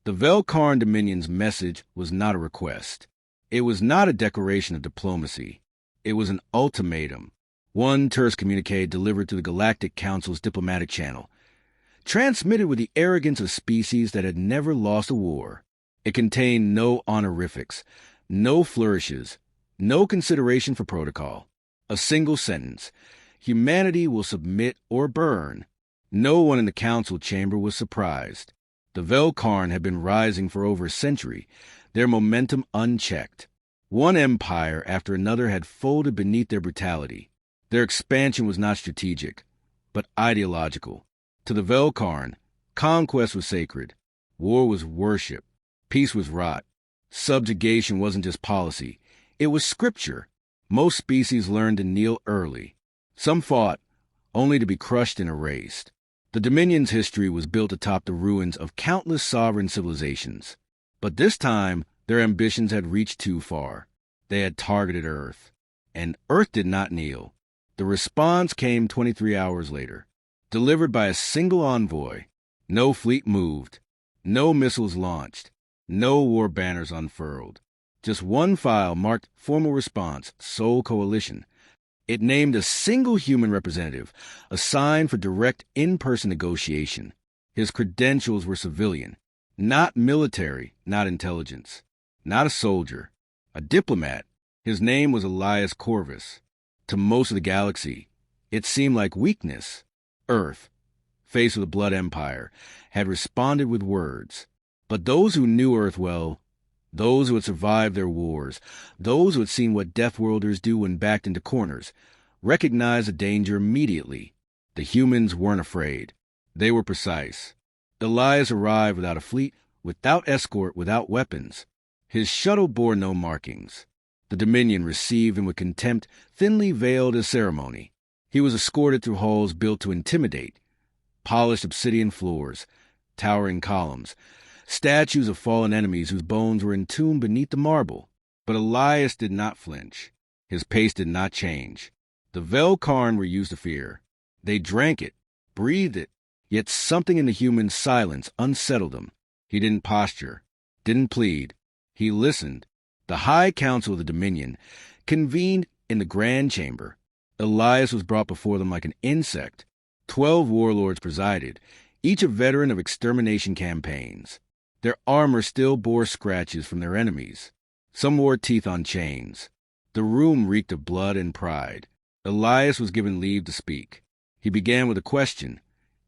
The Velkarn Dominion's message was not a request. It was not a declaration of diplomacy. It was an ultimatum. One terse communique delivered to the Galactic Council's diplomatic channel, transmitted with the arrogance of species that had never lost a war. It contained no honorifics, no flourishes, no consideration for protocol. A single sentence: humanity will submit or burn. No one in the council chamber was surprised. The Velkarn had been rising for over a century, their momentum unchecked. One empire after another had folded beneath their brutality. Their expansion was not strategic, but ideological. To the Velkarn, conquest was sacred. War was worship. Peace was rot. Subjugation wasn't just policy. It was scripture. Most species learned to kneel early. Some fought, only to be crushed and erased. The Dominion's history was built atop the ruins of countless sovereign civilizations. But this time, their ambitions had reached too far. They had targeted Earth. And Earth did not kneel. The response came 23 hours later, delivered by a single envoy. No fleet moved, no missiles launched, no war banners unfurled. Just one file marked formal response, sole coalition. It named a single human representative, assigned for direct in-person negotiation. His credentials were civilian, not military, not intelligence, not a soldier, a diplomat. His name was Elias Corvus. To most of the galaxy, it seemed like weakness. Earth, faced with a blood empire, had responded with words. But those who knew Earth well, those who had survived their wars, those who had seen what Deathworlders do when backed into corners, recognized the danger immediately. The humans weren't afraid. They were precise. Elias arrived without a fleet, without escort, without weapons. His shuttle bore no markings. The Dominion received him with contempt, thinly veiled as ceremony. He was escorted through halls built to intimidate. Polished obsidian floors, towering columns, statues of fallen enemies whose bones were entombed beneath the marble. But Elias did not flinch. His pace did not change. The Velkarn were used to fear. They drank it, breathed it, yet something in the human's silence unsettled them. He didn't posture, didn't plead. He listened. The High Council of the Dominion convened in the Grand Chamber. Elias was brought before them like an insect. 12 warlords presided, each a veteran of extermination campaigns. Their armor still bore scratches from their enemies. Some wore teeth on chains. The room reeked of blood and pride. Elias was given leave to speak. He began with a question.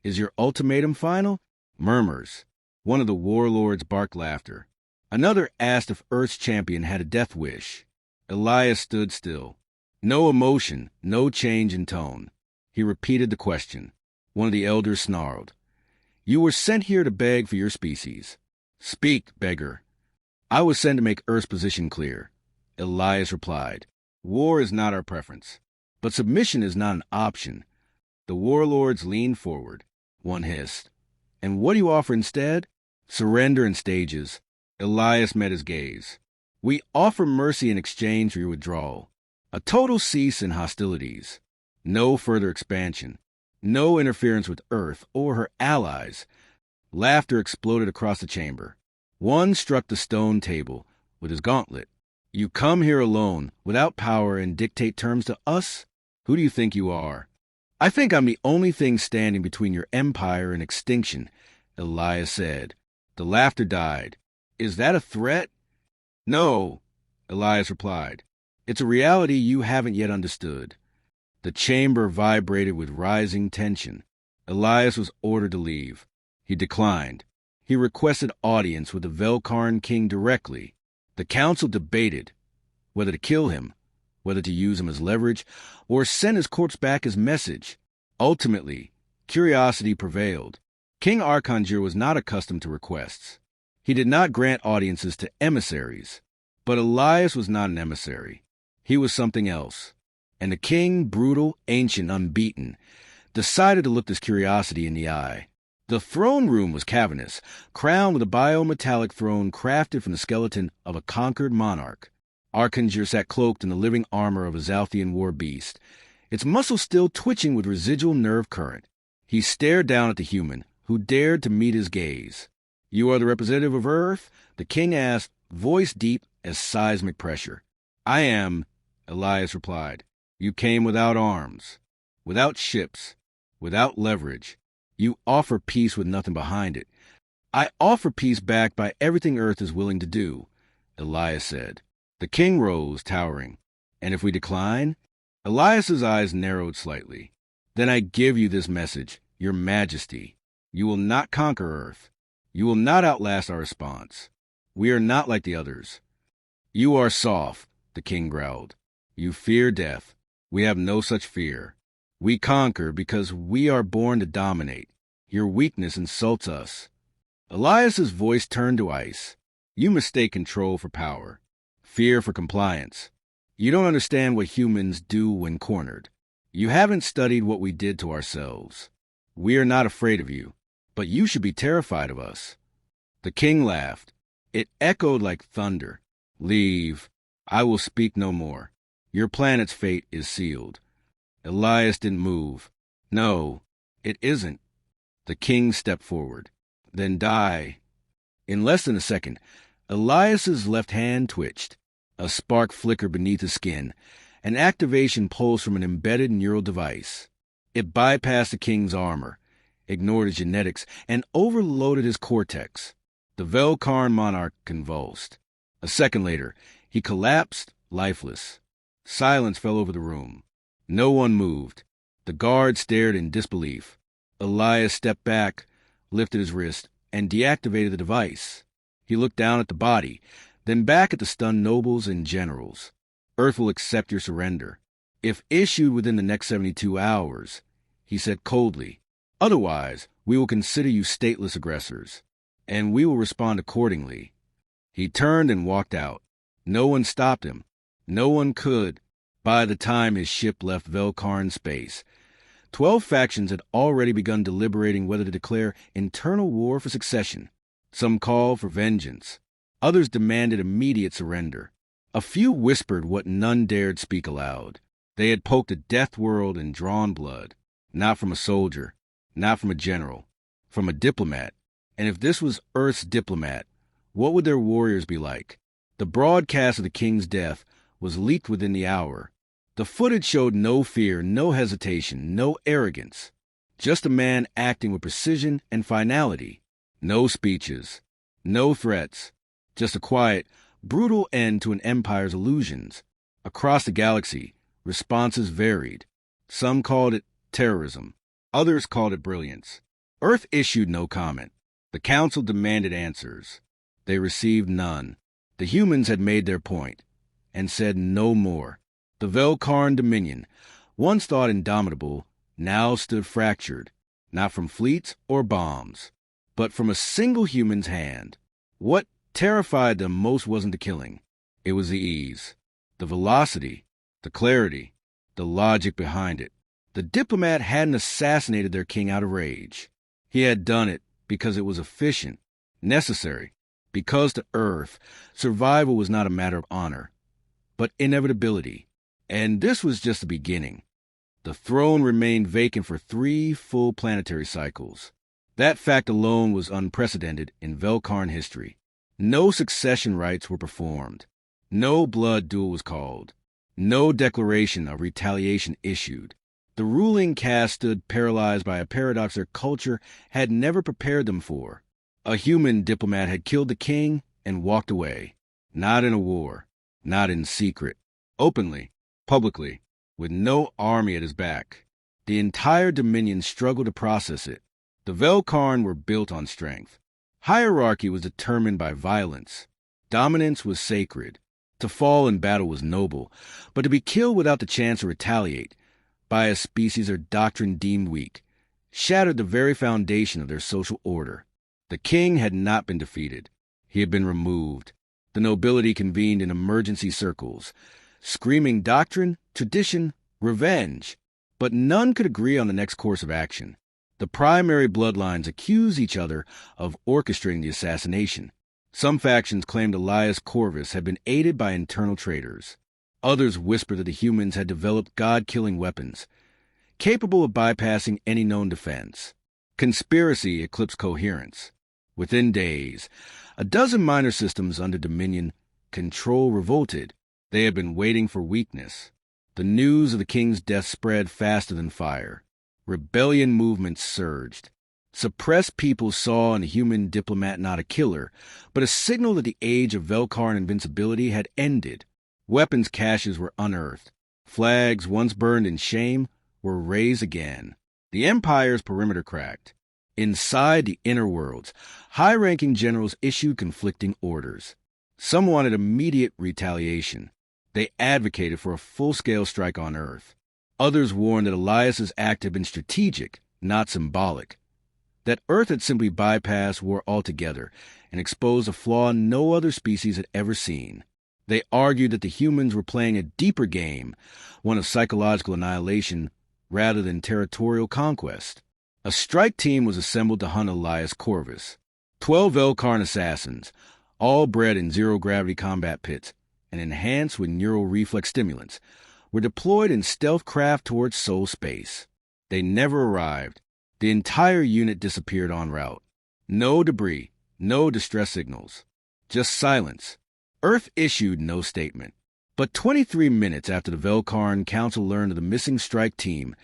"Is your ultimatum final?" Murmurs. One of the warlords barked laughter. Another asked if Earth's champion had a death wish. Elias stood still. No emotion, no change in tone. He repeated the question. One of the elders snarled. "You were sent here to beg for your species." "Speak, beggar." "I was sent to make Earth's position clear." Elias replied. "War is not our preference, but submission is not an option." The warlords leaned forward. One hissed. "And what do you offer instead?" "Surrender in stages." Elias met his gaze. "We offer mercy in exchange for your withdrawal. A total cease in hostilities. No further expansion. No interference with Earth or her allies." Laughter exploded across the chamber. One struck the stone table with his gauntlet. "You come here alone, without power, and dictate terms to us? Who do you think you are?" "I think I'm the only thing standing between your empire and extinction," Elias said. The laughter died. "Is that a threat?" "No," Elias replied. "It's a reality you haven't yet understood." The chamber vibrated with rising tension. Elias was ordered to leave. He declined. He requested audience with the Velkarn king directly. The council debated whether to kill him, whether to use him as leverage, or send his corpse back as message. Ultimately, curiosity prevailed. King Arkanjir was not accustomed to requests. He did not grant audiences to emissaries. But Elias was not an emissary. He was something else. And the king, brutal, ancient, unbeaten, decided to look this curiosity in the eye. The throne room was cavernous, crowned with a biometallic throne crafted from the skeleton of a conquered monarch. Arkanjir sat cloaked in the living armor of a Zalthian war beast, its muscles still twitching with residual nerve current. He stared down at the human, who dared to meet his gaze. You are the representative of Earth? The king asked, voice deep as seismic pressure. I am, Elias replied. You came without arms, without ships, without leverage. You offer peace with nothing behind it. I offer peace backed by everything Earth is willing to do, Elias said. The king rose, towering. And if we decline? Elias's eyes narrowed slightly. Then I give you this message, Your Majesty. You will not conquer Earth. You will not outlast our response. We are not like the others. You are soft, the king growled. You fear death. We have no such fear. We conquer because we are born to dominate. Your weakness insults us. Elias's voice turned to ice. You mistake control for power, fear for compliance. You don't understand what humans do when cornered. You haven't studied what we did to ourselves. We are not afraid of you, but you should be terrified of us. The king laughed. It echoed like thunder. Leave. I will speak no more. Your planet's fate is sealed. Elias didn't move. No, it isn't. The king stepped forward. Then die. In less than a second, Elias's left hand twitched. A spark flickered beneath his skin, an activation pulse from an embedded neural device. It bypassed the king's armor, ignored his genetics, and overloaded his cortex. The Velkarn monarch convulsed. A second later, he collapsed, lifeless. Silence fell over the room. No one moved. The guard stared in disbelief. Elias stepped back, lifted his wrist, and deactivated the device. He looked down at the body, then back at the stunned nobles and generals. Earth will accept your surrender. If issued within the next 72 hours, he said coldly. Otherwise, we will consider you stateless aggressors, and we will respond accordingly. He turned and walked out. No one stopped him. No one could. By the time his ship left Velkarn space, 12 factions had already begun deliberating whether to declare internal war for succession. Some called for vengeance. Others demanded immediate surrender. A few whispered what none dared speak aloud. They had poked a death world and drawn blood. Not from a soldier, not from a general, from a diplomat. And if this was Earth's diplomat, what would their warriors be like? The broadcast of the king's death was leaked within the hour. The footage showed no fear, no hesitation, no arrogance. Just a man acting with precision and finality. No speeches, no threats. Just a quiet, brutal end to an empire's illusions. Across the galaxy, responses varied. Some called it terrorism. Others called it brilliance. Earth issued no comment. The council demanded answers. They received none. The humans had made their point, and said no more. The Velkarn Dominion, once thought indomitable, now stood fractured, not from fleets or bombs, but from a single human's hand. What terrified them most wasn't the killing. It was the ease, the velocity, the clarity, the logic behind it. The diplomat hadn't assassinated their king out of rage. He had done it because it was efficient, necessary, because to Earth, survival was not a matter of honor, but inevitability. And this was just the beginning. The throne remained vacant for 3 full planetary cycles. That fact alone was unprecedented in Velkarn history. No succession rites were performed. No blood duel was called. No declaration of retaliation issued. The ruling caste stood paralyzed by a paradox their culture had never prepared them for. A human diplomat had killed the king and walked away. Not in a war. Not in secret. Openly. Publicly. With no army at his back. The entire Dominion struggled to process it. The Velkarn were built on strength. Hierarchy was determined by violence. Dominance was sacred. To fall in battle was noble, but to be killed without the chance to retaliate, by a species or doctrine deemed weak, shattered the very foundation of their social order. The king had not been defeated. He had been removed. The nobility convened in emergency circles, screaming doctrine, tradition, revenge. But none could agree on the next course of action. The primary bloodlines accused each other of orchestrating the assassination. Some factions claimed Elias Corvus had been aided by internal traitors. Others whispered that the humans had developed God-killing weapons, capable of bypassing any known defense. Conspiracy eclipsed coherence. Within days, a dozen minor systems under Dominion control revolted. They had been waiting for weakness. The news of the king's death spread faster than fire. Rebellion movements surged. Suppressed people saw in the human diplomat not a killer, but a signal that the age of Velkarn invincibility had ended. Weapons caches were unearthed. Flags once burned in shame were raised again. The Empire's perimeter cracked. Inside the inner worlds, high-ranking generals issued conflicting orders. Some wanted immediate retaliation. They advocated for a full-scale strike on Earth. Others warned that Elias's act had been strategic, not symbolic. That Earth had simply bypassed war altogether and exposed a flaw no other species had ever seen. They argued that the humans were playing a deeper game, one of psychological annihilation rather than territorial conquest. A strike team was assembled to hunt Elias Corvus. 12 Velkarn assassins, all bred in zero-gravity combat pits and enhanced with neural reflex stimulants, were deployed in stealth craft towards Sol space. They never arrived. The entire unit disappeared en route. No debris, no distress signals, just silence. Earth issued no statement. But 23 minutes after the Velkarn Council learned of the missing strike team,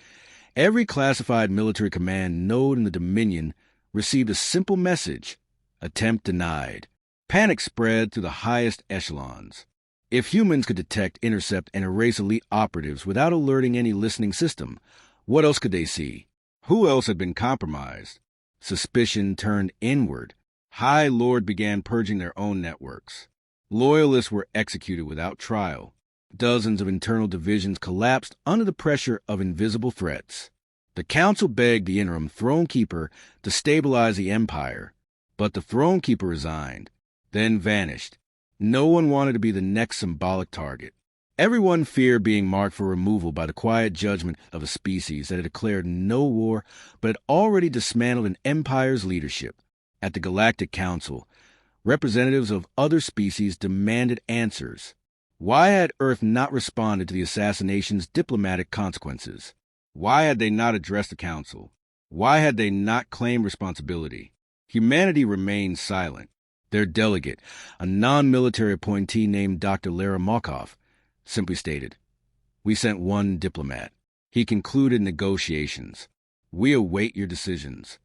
every classified military command node in the Dominion received a simple message: attempt denied. Panic spread through the highest echelons. If humans could detect, intercept, and erase elite operatives without alerting any listening system, what else could they see? Who else had been compromised? Suspicion turned inward. High Lord began purging their own networks. Loyalists were executed without trial. Dozens of internal divisions collapsed under the pressure of invisible threats. The council begged the interim Thronekeeper to stabilize the Empire, but the Thronekeeper resigned, then vanished. No one wanted to be the next symbolic target. Everyone feared being marked for removal by the quiet judgment of a species that had declared no war but had already dismantled an empire's leadership. At the Galactic Council, representatives of other species demanded answers. Why had Earth not responded to the assassination's diplomatic consequences? Why had they not addressed the Council? Why had they not claimed responsibility? Humanity remained silent. Their delegate, a non-military appointee named Dr. Lara Markov, simply stated, "We sent one diplomat. He concluded negotiations. We await your decisions."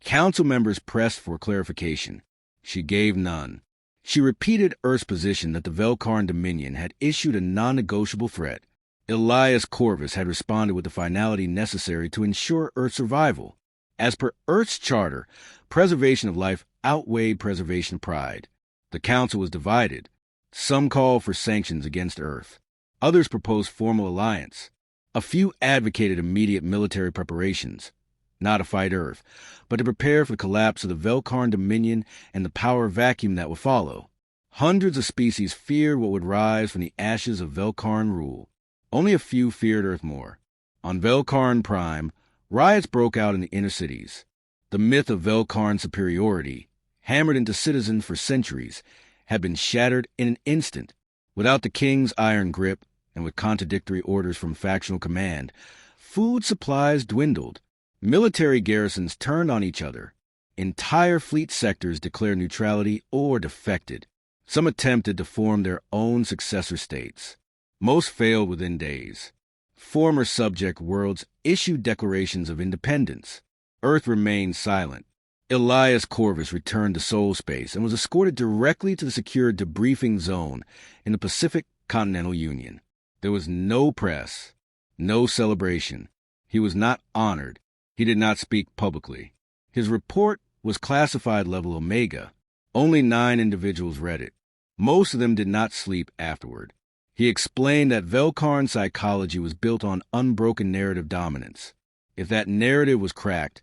Council members pressed for clarification. She gave none. She repeated Earth's position that the Velkarn Dominion had issued a non-negotiable threat. Elias Corvus had responded with the finality necessary to ensure Earth's survival. As per Earth's charter, preservation of life outweighed preservation pride. The Council was divided. Some called for sanctions against Earth. Others proposed formal alliance. A few advocated immediate military preparations, not to fight Earth, but to prepare for the collapse of the Velkarn Dominion and the power vacuum that would follow. Hundreds of species feared what would rise from the ashes of Velkarn rule. Only a few feared Earth more. On Velkarn Prime, riots broke out in the inner cities. The myth of Velkarn superiority, hammered into citizens for centuries, had been shattered in an instant. Without the king's iron grip, and with contradictory orders from factional command, food supplies dwindled. Military garrisons turned on each other. Entire fleet sectors declared neutrality or defected. Some attempted to form their own successor states. Most failed within days. Former subject worlds issued declarations of independence. Earth remained silent. Elias Corvus returned to Sol space and was escorted directly to the secure debriefing zone in the Pacific Continental Union. There was no press, no celebration. He was not honored. He did not speak publicly. His report was classified level Omega. Only 9 individuals read it. Most of them did not sleep afterward. He explained that Velkarn psychology was built on unbroken narrative dominance. If that narrative was cracked,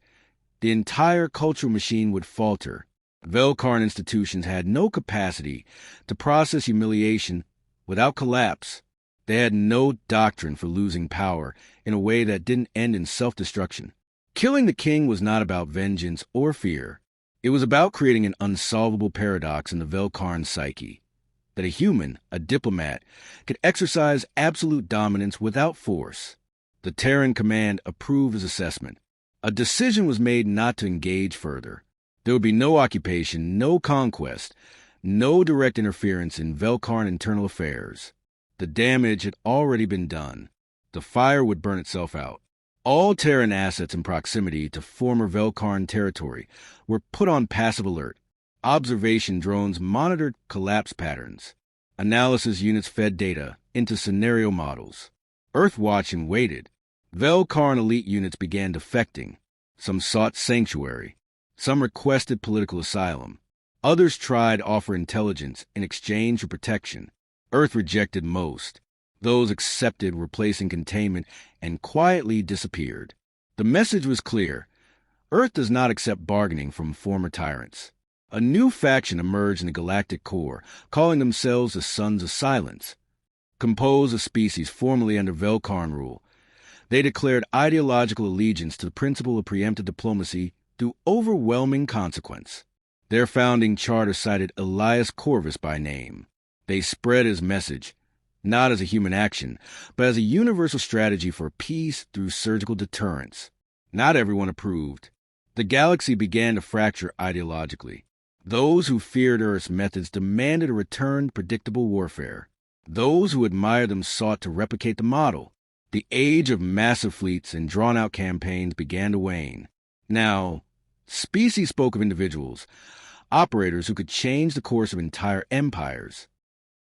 the entire cultural machine would falter. Velkarn institutions had no capacity to process humiliation without collapse. They had no doctrine for losing power in a way that didn't end in self-destruction. Killing the king was not about vengeance or fear. It was about creating an unsolvable paradox in the Velkarn psyche, that a human, a diplomat, could exercise absolute dominance without force. The Terran command approved his assessment. A decision was made not to engage further. There would be no occupation, no conquest, no direct interference in Velkarn internal affairs. The damage had already been done. The fire would burn itself out. All Terran assets in proximity to former Velkarn territory were put on passive alert. Observation drones monitored collapse patterns. Analysis units fed data into scenario models. Earthwatch waited. Velkarn elite units began defecting. Some sought sanctuary. Some requested political asylum. Others tried to offer intelligence in exchange for protection. Earth rejected most. Those accepted were placed in containment and quietly disappeared. The message was clear. Earth does not accept bargaining from former tyrants. A new faction emerged in the galactic core, calling themselves the Sons of Silence. Composed of species formerly under Velkarn rule, they declared ideological allegiance to the principle of preemptive diplomacy through overwhelming consequence. Their founding charter cited Elias Corvus by name. They spread his message, not as a human action, but as a universal strategy for peace through surgical deterrence. Not everyone approved. The galaxy began to fracture ideologically. Those who feared Earth's methods demanded a return to predictable warfare. Those who admired them sought to replicate the model. The age of massive fleets and drawn-out campaigns began to wane. Now, species spoke of individuals, operators who could change the course of entire empires.